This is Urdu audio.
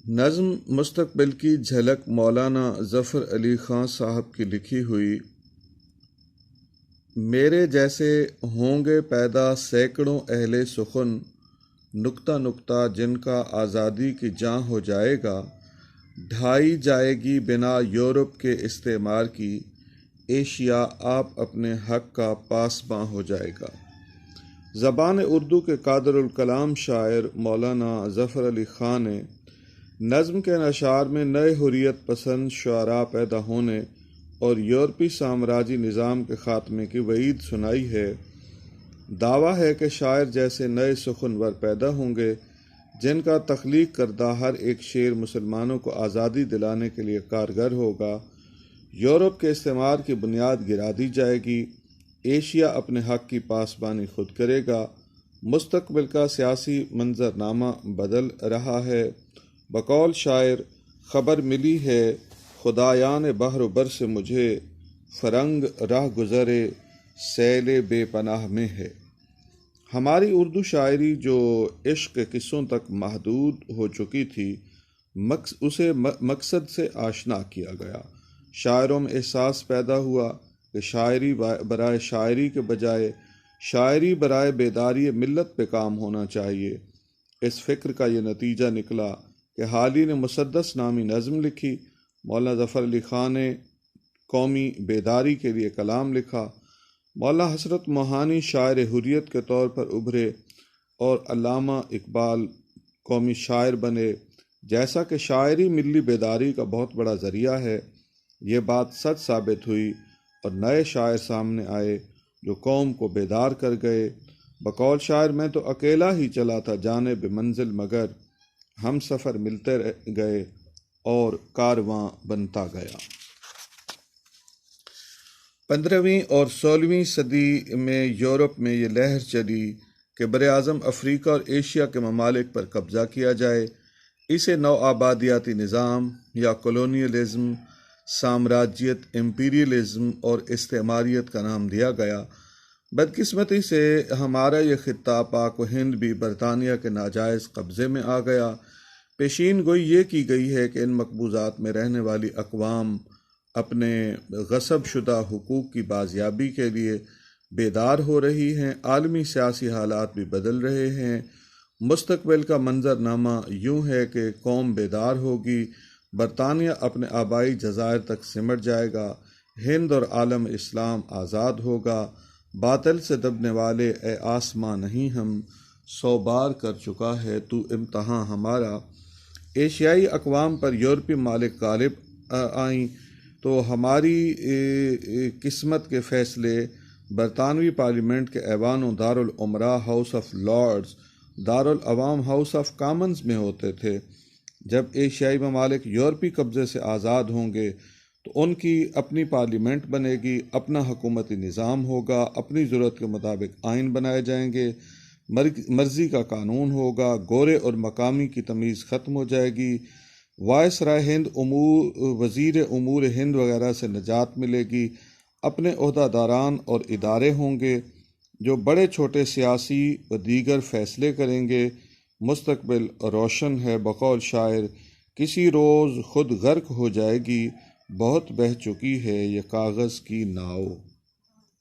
نظم مستقبل کی جھلک مولانا ظفر علی خان صاحب کی لکھی ہوئی۔ میرے جیسے ہوں گے پیدا سینکڑوں اہل سخن، نکتہ نکتہ جن کا آزادی کی جاں ہو جائے گا، ڈھائی جائے گی بنا یورپ کے استعمار کی، ایشیا آپ اپنے حق کا پاسباں ہو جائے گا۔ زبان اردو کے قادر الکلام شاعر مولانا ظفر علی خان نے نظم کے اشعار میں نئے حریت پسند شعراء پیدا ہونے اور یورپی سامراجی نظام کے خاتمے کی وعید سنائی ہے۔ دعویٰ ہے کہ شاعر جیسے نئے سخنور پیدا ہوں گے جن کا تخلیق کردہ ہر ایک شعر مسلمانوں کو آزادی دلانے کے لیے کارگر ہوگا۔ یورپ کے استعمار کی بنیاد گرا دی جائے گی، ایشیا اپنے حق کی پاسبانی خود کرے گا۔ مستقبل کا سیاسی منظرنامہ بدل رہا ہے۔ بقول شاعر، خبر ملی ہے خدایان بحر و بر سے مجھے، فرنگ راہ گزرے سیل بے پناہ میں ہے۔ ہماری اردو شاعری جو عشق کے قصوں تک محدود ہو چکی تھی، اسے مقصد سے آشنا کیا گیا۔ شاعروں میں احساس پیدا ہوا کہ شاعری برائے شاعری کے بجائے شاعری برائے بیداری ملت پہ کام ہونا چاہیے۔ اس فکر کا یہ نتیجہ نکلا کہ حال ہی نے مسدس نامی نظم لکھی۔ مولانا ظفر علی خان نے قومی بیداری کے لیے کلام لکھا۔ مولانا حسرت موہانی شاعر حریت کے طور پر ابھرے اور علامہ اقبال قومی شاعر بنے۔ جیسا کہ شاعری ملی بیداری کا بہت بڑا ذریعہ ہے، یہ بات سچ ثابت ہوئی اور نئے شاعر سامنے آئے جو قوم کو بیدار کر گئے۔ بقول شاعر، میں تو اکیلا ہی چلا تھا جانب منزل، مگر ہم سفر ملتے گئے اور کارواں بنتا گیا۔ 15ویں اور 16ویں صدی میں یورپ میں یہ لہر چلی کہ براعظم افریقہ اور ایشیا کے ممالک پر قبضہ کیا جائے۔ اسے نو آبادیاتی نظام یا کولونیلزم، سامراجیت، امپیریلزم اور استعماریت کا نام دیا گیا۔ بدقسمتی سے ہمارا یہ خطہ پاک و ہند بھی برطانیہ کے ناجائز قبضے میں آ گیا۔ پیشین گوئی یہ کی گئی ہے کہ ان مقبوضات میں رہنے والی اقوام اپنے غصب شدہ حقوق کی بازیابی کے لیے بیدار ہو رہی ہیں۔ عالمی سیاسی حالات بھی بدل رہے ہیں۔ مستقبل کا منظرنامہ یوں ہے کہ قوم بیدار ہوگی، برطانیہ اپنے آبائی جزائر تک سمٹ جائے گا، ہند اور عالم اسلام آزاد ہوگا۔ باطل سے دبنے والے اے آسماں نہیں ہم، 100 بار کر چکا ہے تو امتحاں ہمارا۔ ایشیائی اقوام پر یورپی ممالک غالب آئیں تو ہماری قسمت کے فیصلے برطانوی پارلیمنٹ کے ایوانوں، دارالامراء ہاؤس آف لارڈز، دارالعوام ہاؤس آف کامنز میں ہوتے تھے۔ جب ایشیائی ممالک یورپی قبضے سے آزاد ہوں گے تو ان کی اپنی پارلیمنٹ بنے گی، اپنا حکومتی نظام ہوگا، اپنی ضرورت کے مطابق آئین بنائے جائیں گے، مرضی کا قانون ہوگا، گورے اور مقامی کی تمیز ختم ہو جائے گی، وائس رائے ہند، وزیر امور ہند وغیرہ سے نجات ملے گی، اپنے عہدہ داران اور ادارے ہوں گے جو بڑے چھوٹے سیاسی و دیگر فیصلے کریں گے۔ مستقبل روشن ہے۔ بقول شاعر، کسی روز خود غرق ہو جائے گی، بہت بہہ چکی ہے یہ کاغذ کی ناؤ۔